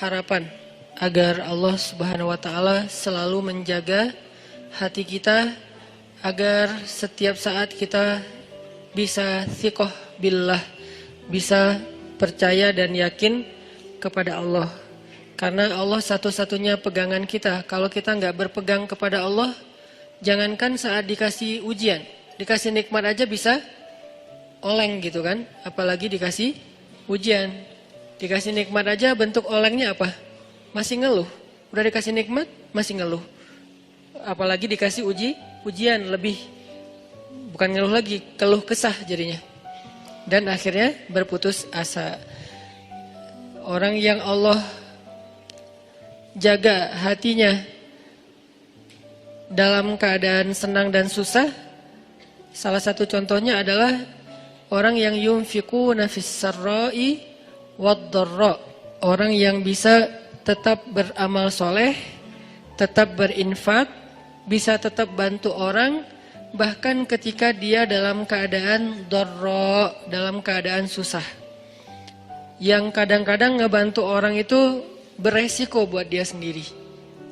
harapan agar Allah Subhanahu wa taala selalu menjaga hati kita agar setiap saat kita bisa thiqah billah, bisa percaya dan yakin kepada Allah. Karena Allah satu-satunya pegangan kita. Kalau kita nggak berpegang kepada Allah, jangankan saat dikasih ujian, dikasih nikmat aja bisa oleng gitu kan, apalagi dikasih ujian. Dikasih nikmat aja bentuk olengnya apa? Masih ngeluh. Udah dikasih nikmat masih ngeluh. Apalagi dikasih ujian lebih, bukan ngeluh lagi, keluh kesah jadinya. Dan akhirnya berputus asa. Orang yang Allah jaga hatinya dalam keadaan senang dan susah, salah satu contohnya adalah orang yang yunfiquna fis sarra'i wad dharra, orang yang bisa tetap beramal soleh, tetap berinfak, bisa tetap bantu orang bahkan ketika dia dalam keadaan dharra, dalam keadaan susah. Yang kadang-kadang ngebantu orang itu beresiko buat dia sendiri.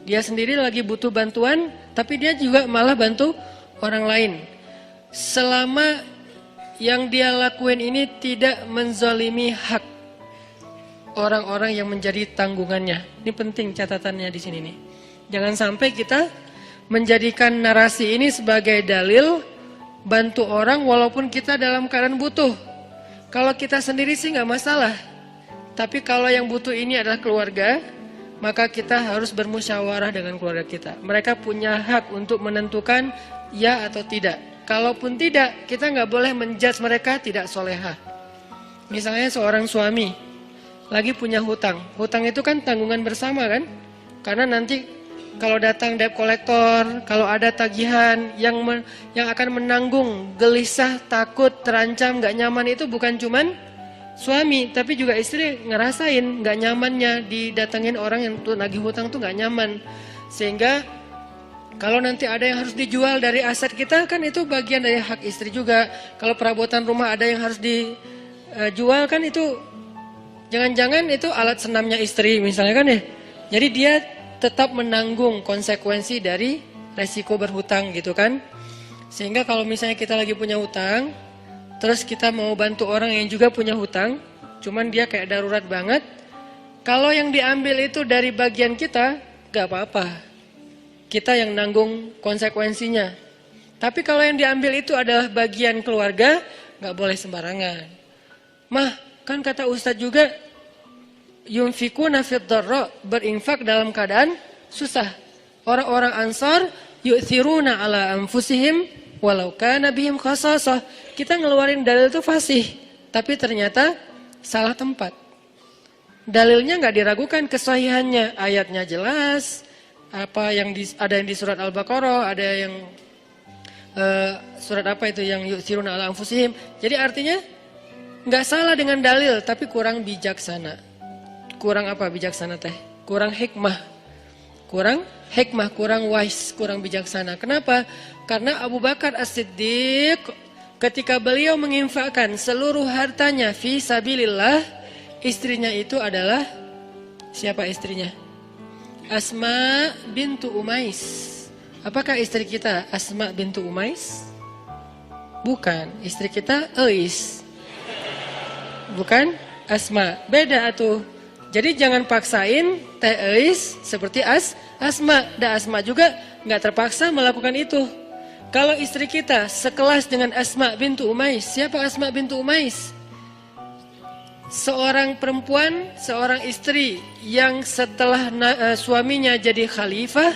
Dia sendiri lagi butuh bantuan, tapi dia juga malah bantu orang lain. Selama yang dia lakuin ini tidak menzalimi hak orang-orang yang menjadi tanggungannya. Ini penting catatannya di sini nih. Jangan sampai kita menjadikan narasi ini sebagai dalil bantu orang walaupun kita dalam keadaan butuh. Kalau kita sendiri sih nggak masalah. Tapi kalau yang butuh ini adalah keluarga, maka kita harus bermusyawarah dengan keluarga kita. Mereka punya hak untuk menentukan ya atau tidak. Kalaupun tidak, kita nggak boleh menjudge mereka tidak solehah. Misalnya seorang suami lagi punya hutang. Hutang itu kan tanggungan bersama kan? Karena nanti kalau datang debt collector, kalau ada tagihan yang akan menanggung gelisah, takut, terancam, nggak nyaman itu bukan cuman suami, tapi juga istri ngerasain nggak nyamannya didatengin orang yang nagih hutang tuh nggak nyaman. Sehingga kalau nanti ada yang harus dijual dari aset kita kan itu bagian dari hak istri juga. Kalau perabotan rumah ada yang harus dijual kan itu jangan-jangan itu alat senamnya istri misalnya kan ya. Jadi dia tetap menanggung konsekuensi dari resiko berhutang gitu kan. Sehingga kalau misalnya kita lagi punya hutang, terus kita mau bantu orang yang juga punya hutang, cuman dia kayak darurat banget. Kalau yang diambil itu dari bagian kita, gak apa-apa. Kita yang nanggung konsekuensinya. Tapi kalau yang diambil itu adalah bagian keluarga, gak boleh sembarangan. Mah, kan kata Ustadz juga, yunfikuna fid dharra, berinfak dalam keadaan susah. Orang-orang Ansar, yu'thiruna ala anfusihim, walau kana bihim khasasah. Kita ngeluarin dalil itu fasih, tapi ternyata salah tempat. Dalilnya nggak diragukan kesahihannya, ayatnya jelas. Apa yang ada yang di surat Al-Baqarah, ada yang surat apa itu yang yu'thiruna ala anfusihim. Jadi artinya nggak salah dengan dalil, tapi kurang bijaksana. Kurang apa bijaksana teh? Kurang hikmah. Kurang wise, kurang bijaksana. Kenapa? Karena Abu Bakar As-Siddiq ketika beliau menginfakkan seluruh hartanya fi sabilillah, istrinya itu adalah siapa istrinya? Asma bintu Umais. Apakah istri kita Asma bintu Umais? Bukan, istri kita Ais. Bukan Asma, beda atuh. Jadi jangan paksain Teh Ais seperti Asma. Dan Asma juga nggak terpaksa melakukan itu. Kalau istri kita sekelas dengan Asma bintu Umais, siapa Asma bintu Umais? Seorang perempuan, seorang istri yang setelah suaminya jadi khalifah,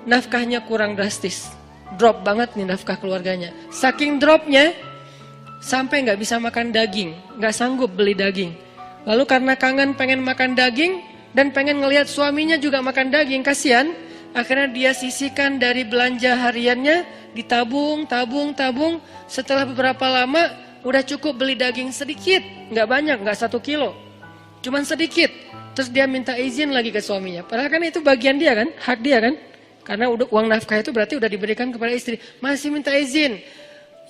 nafkahnya kurang drastis. Drop banget nih nafkah keluarganya. Saking dropnya, sampai nggak bisa makan daging, nggak sanggup beli daging. Lalu karena kangen pengen makan daging dan pengen ngelihat suaminya juga makan daging, kasihan. Akhirnya dia sisihkan dari belanja hariannya, ditabung. Setelah beberapa lama udah cukup beli daging sedikit, nggak banyak, nggak 1 kilo, cuman sedikit. Terus dia minta izin lagi ke suaminya. Padahal kan itu bagian dia kan, hak dia kan. Karena uang nafkah itu berarti udah diberikan kepada istri. Masih minta izin.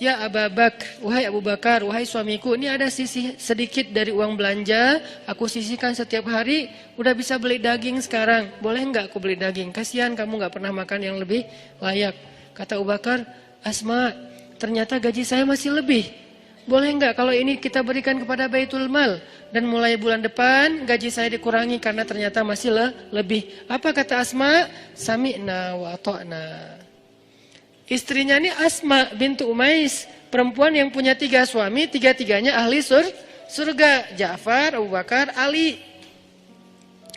Ya Aba Bakr, wahai Abu Bakar, wahai suamiku, ini ada sisi sedikit dari uang belanja, aku sisihkan setiap hari, udah bisa beli daging sekarang, boleh nggak aku beli daging? Kasihan kamu nggak pernah makan yang lebih layak. Kata Abu Bakar, Asma, ternyata gaji saya masih lebih. Boleh nggak kalau ini kita berikan kepada Baitul Mal, dan mulai bulan depan gaji saya dikurangi karena ternyata masih lebih. Apa kata Asma? Sami'na wa ata'na. Istrinya ini Asma bintu Umais, perempuan yang punya 3 suami, 3-tiganya ahli surga. Ja'far, Abu Bakar, Ali.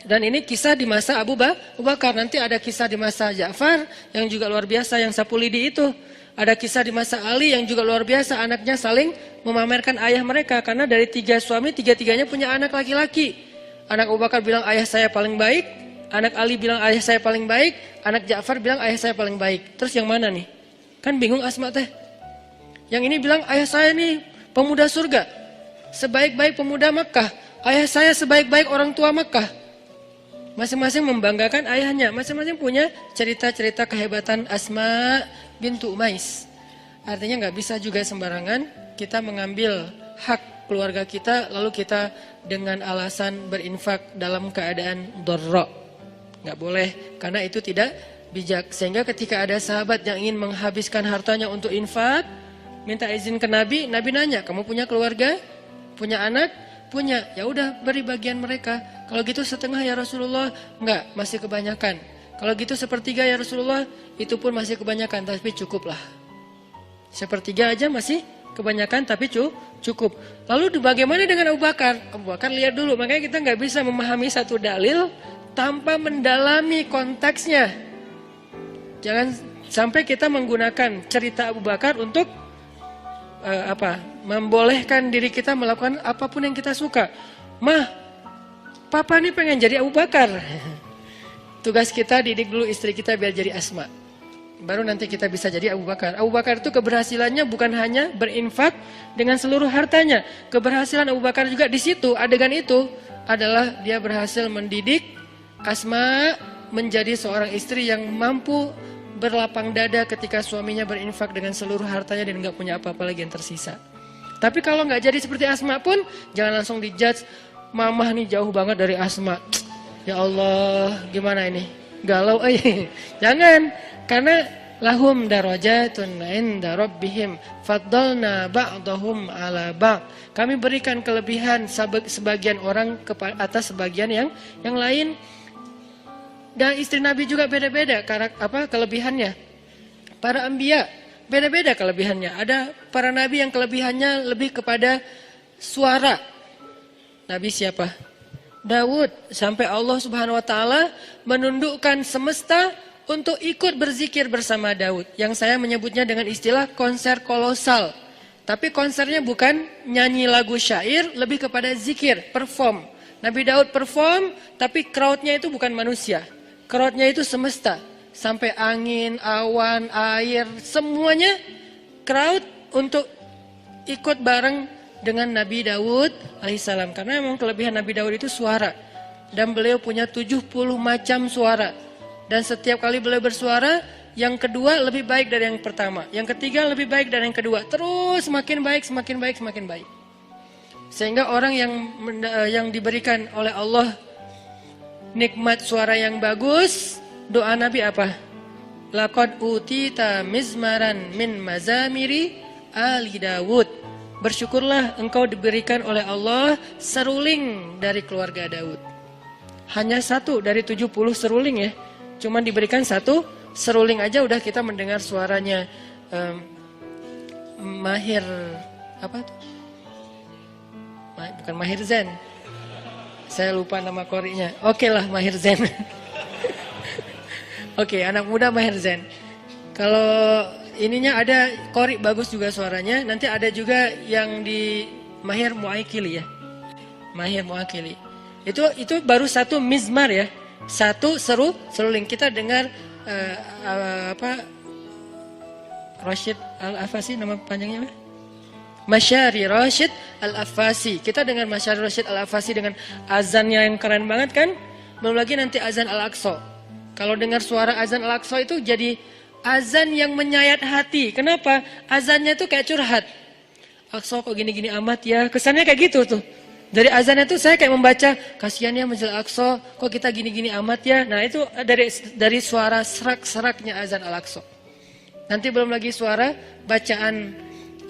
Dan ini kisah di masa Abu Bakar. Nanti ada kisah di masa Ja'far yang juga luar biasa, yang sapu lidi itu. Ada kisah di masa Ali yang juga luar biasa, anaknya saling memamerkan ayah mereka. Karena dari 3 suami, 3-tiganya punya anak laki-laki. Anak Abu Bakar bilang ayah saya paling baik, anak Ali bilang ayah saya paling baik, anak Ja'far bilang ayah saya paling baik. Terus yang mana nih? Kan bingung Asma teh. Yang ini bilang ayah saya nih pemuda surga, sebaik-baik pemuda Makkah. Ayah saya sebaik-baik orang tua Makkah. Masing-masing membanggakan ayahnya. Masing-masing punya cerita-cerita kehebatan Asma bintu Umais. Artinya nggak bisa juga sembarangan kita mengambil hak keluarga kita lalu kita dengan alasan berinfak dalam keadaan dharra. Nggak boleh, karena itu tidak bijak. Sehingga ketika ada sahabat yang ingin menghabiskan hartanya untuk infak, minta izin ke Nabi, Nabi nanya, kamu punya keluarga? Punya anak? Punya. Ya udah, beri bagian mereka. Kalau gitu setengah ya Rasulullah. Enggak, masih kebanyakan. Kalau gitu sepertiga ya Rasulullah, itu pun masih kebanyakan, tapi cukuplah. Sepertiga aja masih kebanyakan, tapi cukup. Lalu bagaimana dengan Abu Bakar? Abu Bakar lihat dulu, makanya kita nggak bisa memahami satu dalil tanpa mendalami konteksnya. Jangan sampai kita menggunakan cerita Abu Bakar untuk membolehkan diri kita melakukan apapun yang kita suka. Mah, papa nih pengen jadi Abu Bakar. Tugas kita didik dulu istri kita biar jadi Asma. Baru nanti kita bisa jadi Abu Bakar. Abu Bakar itu keberhasilannya bukan hanya berinfak dengan seluruh hartanya. Keberhasilan Abu Bakar juga di situ, adegan itu adalah dia berhasil mendidik Asma menjadi seorang istri yang mampu berlapang dada ketika suaminya berinfak dengan seluruh hartanya dan nggak punya apa-apa lagi yang tersisa. Tapi kalau nggak jadi seperti Asma pun jangan langsung dijudge, mamah nih jauh banget dari Asma. Ya Allah, gimana ini? Galau Jangan, karena lahum darajatun 'inda rabbihim faddalna ba'dahum 'ala ba'd. Kami berikan kelebihan sebagian orang atas sebagian yang lain. Dan istri Nabi juga beda-beda kelebihannya. Para anbiya beda-beda kelebihannya. Ada para nabi yang kelebihannya lebih kepada suara. Nabi siapa? Daud. Sampai Allah Subhanahu wa taala menundukkan semesta untuk ikut berzikir bersama Daud. Yang saya menyebutnya dengan istilah konser kolosal. Tapi konsernya bukan nyanyi lagu syair, lebih kepada zikir, perform. Nabi Daud perform, tapi crowdnya itu bukan manusia. Crowdnya itu semesta, sampai angin, awan, air, semuanya crowd untuk ikut bareng dengan Nabi Daud alaihissalam. Karena memang kelebihan Nabi Daud itu suara. Dan beliau punya 70 macam suara. Dan setiap kali beliau bersuara, yang kedua lebih baik dari yang pertama. Yang ketiga lebih baik dari yang kedua. Terus semakin baik, semakin baik, semakin baik. Sehingga orang yang diberikan oleh Allah nikmat suara yang bagus, doa Nabi apa? Laqad utita mizmaran min mazamiri ali Daud. Bersyukurlah engkau diberikan oleh Allah seruling dari keluarga Daud. Hanya 1 dari 70 seruling ya. Cuman diberikan 1 seruling aja udah kita mendengar suaranya Mahir apa tuh? Bukan Mahir Zain. Saya lupa nama korinya. Oke lah Mahir Zain. Oke, anak muda Mahir Zain. Kalau ininya ada kori bagus juga suaranya. Nanti ada juga yang di Mahir Muakili ya. Mahir Muakili. Itu baru 1 mizmar ya. 1 seruling. Kita dengar Rashid Al-Afasi nama panjangnya apa? Masyari Rashid Al-Afasi. Kita dengar Masyari Rashid Al-Afasi dengan azannya yang keren banget kan? Belum lagi nanti azan Al-Aqsa. Kalau dengar suara azan Al-Aqsa itu jadi azan yang menyayat hati. Kenapa? Azannya itu kayak curhat. Aqsa kok gini-gini amat ya. Kesannya kayak gitu tuh. Dari azannya tuh saya kayak membaca, kasihan ya Masjid Al-Aqsa, kok kita gini-gini amat ya. Nah itu dari suara serak-seraknya azan Al-Aqsa. Nanti belum lagi suara bacaan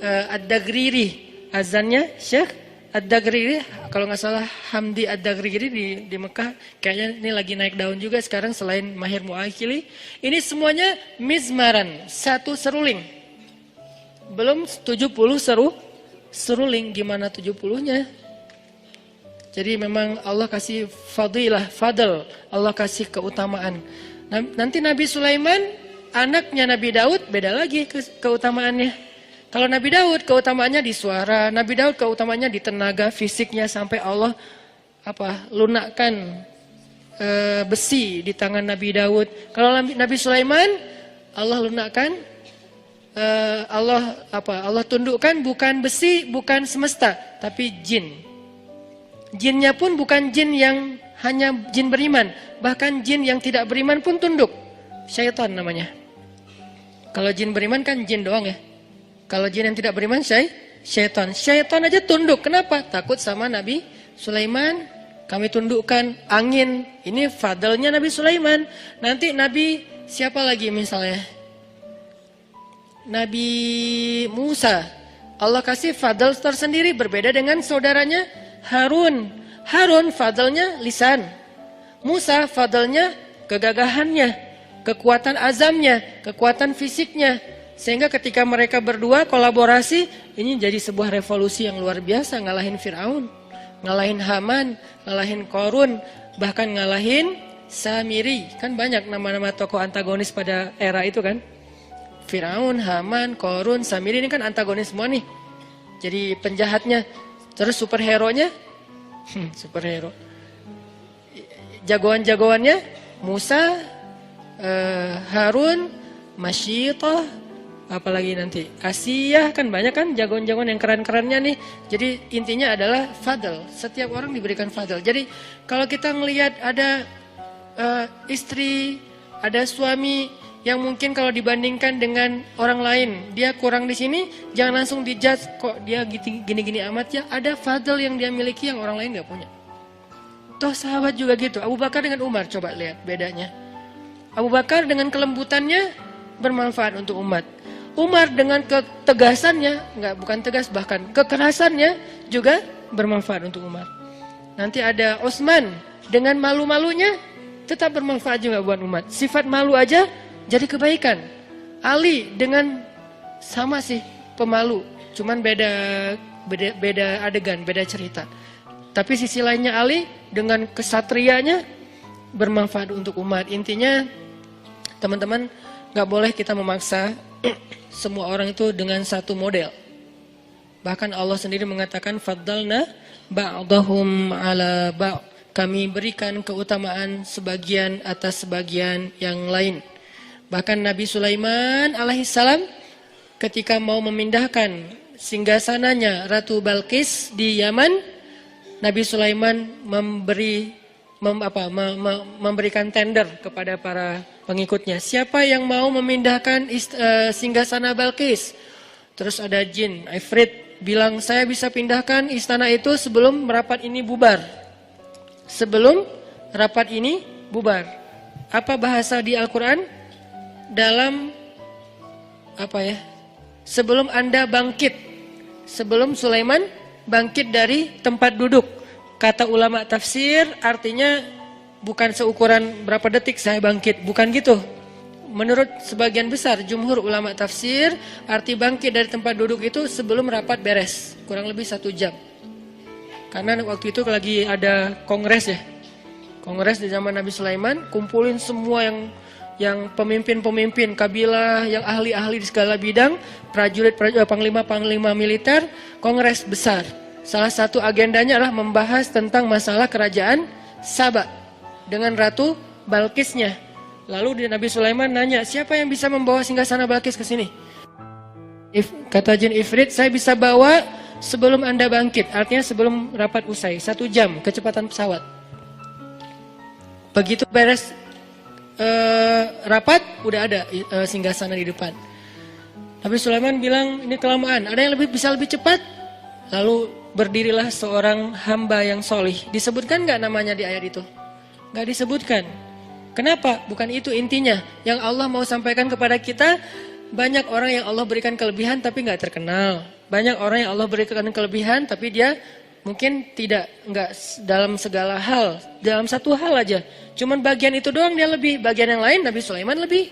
Ad-Dagriri. Azannya Syekh Ad-Dagriri, kalau nggak salah Hamdi Ad-Dagriri di Mekah, kayaknya ini lagi naik daun juga sekarang selain Mahir Mu'akhili. Ini semuanya mizmaran, satu seruling. Belum 70 seruling, gimana 70-nya? Jadi memang Allah kasih fadl, Allah kasih keutamaan. Nanti Nabi Sulaiman, anaknya Nabi Daud, beda lagi keutamaannya. Kalau Nabi Daud keutamaannya di suara, Nabi Daud keutamaannya di tenaga fisiknya sampai Allah lunakkan besi di tangan Nabi Daud. Kalau Nabi Sulaiman, Allah lunakkan Allah tundukkan bukan besi, bukan semesta, tapi jin. Jinnya pun bukan jin yang hanya jin beriman, bahkan jin yang tidak beriman pun tunduk. Syaitan namanya. Kalau jin beriman kan jin doang ya. Kalau jin yang tidak beriman syaitan. Syaitan aja tunduk. Kenapa? Takut sama Nabi Sulaiman. Kami tundukkan angin. Ini fadlnya Nabi Sulaiman. Nanti Nabi siapa lagi misalnya? Nabi Musa. Allah kasih fadl tersendiri berbeda dengan saudaranya Harun. Harun fadlnya lisan. Musa fadlnya kegagahannya, kekuatan azamnya, kekuatan fisiknya. Sehingga ketika mereka berdua kolaborasi, ini jadi sebuah revolusi yang luar biasa. Ngalahin Fir'aun, ngalahin Haman, ngalahin Qarun, bahkan ngalahin Samiri. Kan banyak nama-nama tokoh antagonis pada era itu kan. Fir'aun, Haman, Qarun, Samiri ini kan antagonis semua nih. Jadi penjahatnya. Terus superhero-nya, superhero. Jagoan-jagoannya, Musa, Harun, Masyitah, apalagi nanti Asiyah, kan banyak kan jagoan-jagoan yang keren-kerennya nih. Jadi intinya adalah fadl. Setiap orang diberikan fadl. Jadi kalau kita ngelihat ada istri, ada suami yang mungkin kalau dibandingkan dengan orang lain dia kurang di sini, jangan langsung dijudge kok dia gini-gini amat ya. Ada fadl yang dia miliki yang orang lain nggak punya. Toh sahabat juga gitu. Abu Bakar dengan Umar, coba lihat bedanya. Abu Bakar dengan kelembutannya bermanfaat untuk umat. Umar dengan ketegasannya, bukan tegas, bahkan kekerasannya juga bermanfaat untuk umat. Nanti ada Utsman dengan malu-malunya tetap bermanfaat juga buat umat. Sifat malu aja jadi kebaikan. Ali dengan sama sih pemalu, cuman beda adegan, beda cerita. Tapi sisi lainnya Ali dengan kesatrianya bermanfaat untuk umat. Intinya teman-teman, nggak boleh kita memaksa semua orang itu dengan satu model. Bahkan Allah sendiri mengatakan faddalna ba'dahum ala ba'. Kami berikan keutamaan sebagian atas sebagian yang lain. Bahkan Nabi Sulaiman alaihissalam ketika mau memindahkan singgasananya Ratu Balqis di Yaman, Nabi Sulaiman memberikan tender kepada para pengikutnya. Siapa yang mau memindahkan singgasana Balqis? Terus ada jin, Ifrit bilang, saya bisa pindahkan istana itu sebelum rapat ini bubar. Sebelum rapat ini bubar. Apa bahasa di Al-Quran? Dalam sebelum Anda bangkit. Sebelum Sulaiman bangkit dari tempat duduk. Kata ulama tafsir artinya bukan seukuran berapa detik saya bangkit, bukan gitu. Menurut sebagian besar jumhur ulama tafsir, arti bangkit dari tempat duduk itu sebelum rapat beres, kurang lebih 1 jam. Karena waktu itu lagi ada kongres ya. Kongres di zaman Nabi Sulaiman, kumpulin semua yang pemimpin-pemimpin kabilah, yang ahli-ahli di segala bidang, prajurit, panglima-panglima militer, kongres besar. Salah satu agendanya adalah membahas tentang masalah kerajaan Saba dengan Ratu Balqisnya. Lalu Nabi Sulaiman nanya, siapa yang bisa membawa singgasana Balqis ke sini? Kata jin Ifrit, saya bisa bawa sebelum Anda bangkit, artinya sebelum rapat usai, 1 jam kecepatan pesawat. Begitu beres rapat, udah ada singgasana di depan. Nabi Sulaiman bilang ini kelamaan, ada yang bisa lebih cepat? Lalu berdirilah seorang hamba yang solih. Disebutkan nggak namanya di ayat itu? Nggak disebutkan. Kenapa? Bukan itu intinya. Yang Allah mau sampaikan kepada kita, banyak orang yang Allah berikan kelebihan tapi nggak terkenal. Banyak orang yang Allah berikan kelebihan tapi dia mungkin nggak dalam segala hal, dalam satu hal aja. Cuman bagian itu doang dia lebih, bagian yang lain Nabi Sulaiman lebih.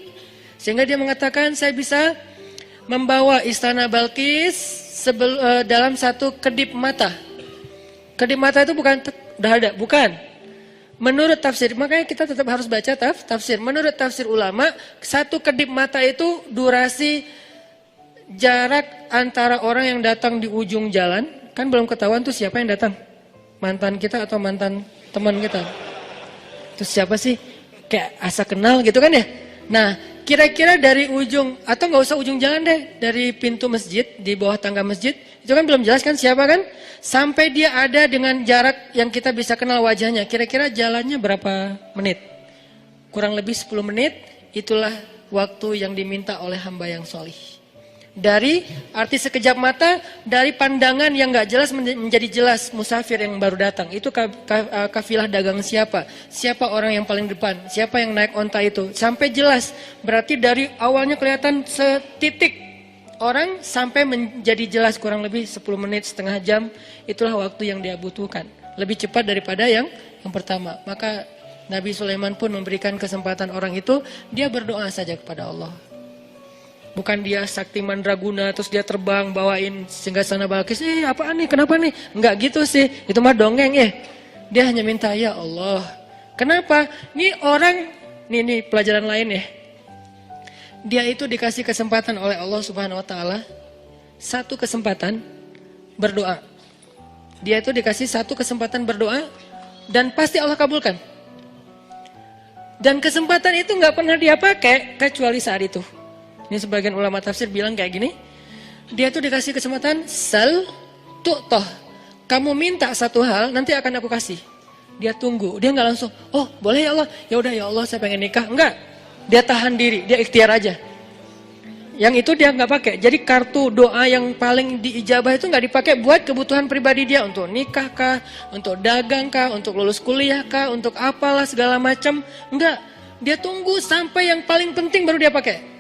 Sehingga dia mengatakan saya bisa membawa istana Balkis dalam satu kedip mata. Kedip mata itu bukan udah ada, bukan. Menurut tafsir, makanya kita tetap harus baca tafsir. Menurut tafsir ulama, satu kedip mata itu durasi jarak antara orang yang datang di ujung jalan, kan belum ketahuan tuh siapa yang datang. Mantan kita atau mantan teman kita. Terus siapa sih? Kayak asa kenal gitu kan ya. Nah, kira-kira dari ujung, atau nggak usah ujung jalan deh, dari pintu masjid, di bawah tangga masjid, itu kan belum jelas kan siapa kan? Sampai dia ada dengan jarak yang kita bisa kenal wajahnya, kira-kira jalannya berapa menit? Kurang lebih 10 menit, itulah waktu yang diminta oleh hamba yang solih. Dari arti sekejap mata, dari pandangan yang nggak jelas menjadi jelas musafir yang baru datang. Itu kafilah dagang siapa? Siapa orang yang paling depan? Siapa yang naik onta itu? Sampai jelas. Berarti dari awalnya kelihatan setitik orang sampai menjadi jelas kurang lebih 10 menit, setengah jam. Itulah waktu yang dia butuhkan. Lebih cepat daripada yang pertama. Maka Nabi Sulaiman pun memberikan kesempatan orang itu, dia berdoa saja kepada Allah. Bukan dia sakti mandraguna terus dia terbang bawain singgasana Balkis. Apaan nih? Kenapa nih? Enggak gitu sih. Itu mah dongeng ya. Dia hanya minta ya Allah. Kenapa? Nih orang nih pelajaran lain ya. Dia itu dikasih kesempatan oleh Allah Subhanahu wa taala, satu kesempatan berdoa. Dia itu dikasih satu kesempatan berdoa dan pasti Allah kabulkan. Dan kesempatan itu enggak pernah dia pakai kecuali saat itu. Ini sebagian ulama tafsir bilang kayak gini. Dia tuh dikasih kesempatan sal tu'toh. Kamu minta satu hal, nanti akan aku kasih. Dia tunggu, dia nggak langsung, oh boleh ya Allah, ya udah ya Allah saya pengen nikah. Enggak, dia tahan diri, dia ikhtiar aja. Yang itu dia nggak pakai. Jadi kartu doa yang paling diijabah itu nggak dipakai buat kebutuhan pribadi dia, untuk nikah kah, untuk dagang kah, untuk lulus kuliah kah, untuk apalah segala macam. Enggak, dia tunggu sampai yang paling penting baru dia pakai.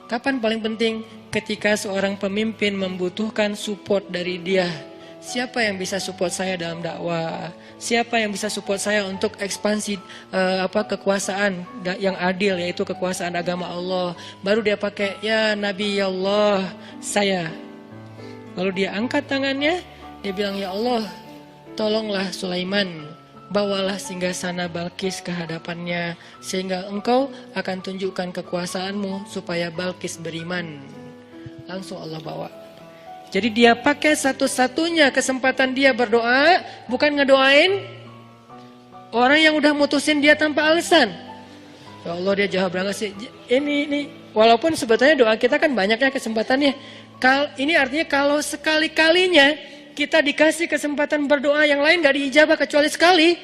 Kapan paling penting? Ketika seorang pemimpin membutuhkan support dari dia. Siapa yang bisa support saya dalam dakwah? Siapa yang bisa support saya untuk ekspansi kekuasaan yang adil, yaitu kekuasaan agama Allah? Baru dia pakai ya Nabi ya Allah saya. Lalu dia angkat tangannya, dia bilang ya Allah, tolonglah Sulaiman. Bawalah singgasana Balkis ke hadapannya, sehingga engkau akan tunjukkan kekuasaanmu supaya Balkis beriman. Langsung Allah bawa. Jadi dia pakai satu-satunya kesempatan dia berdoa, bukan ngedoain orang yang udah mutusin dia tanpa alasan. Ya Allah dia jahat banget sih. Ini walaupun sebetulnya doa kita kan banyaknya kesempatannya. Ini artinya kalau sekali-kalinya kita dikasih kesempatan berdoa yang lain gak diijabah kecuali sekali,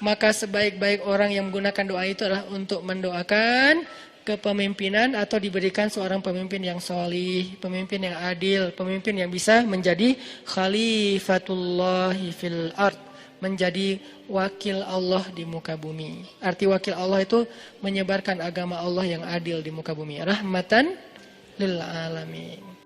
maka sebaik-baik orang yang menggunakan doa itu adalah untuk mendoakan kepemimpinan atau diberikan seorang pemimpin yang solih, pemimpin yang adil, pemimpin yang bisa menjadi khalifatullahi fil ard, menjadi wakil Allah di muka bumi. Arti wakil Allah itu menyebarkan agama Allah yang adil di muka bumi. Rahmatan lil alamin.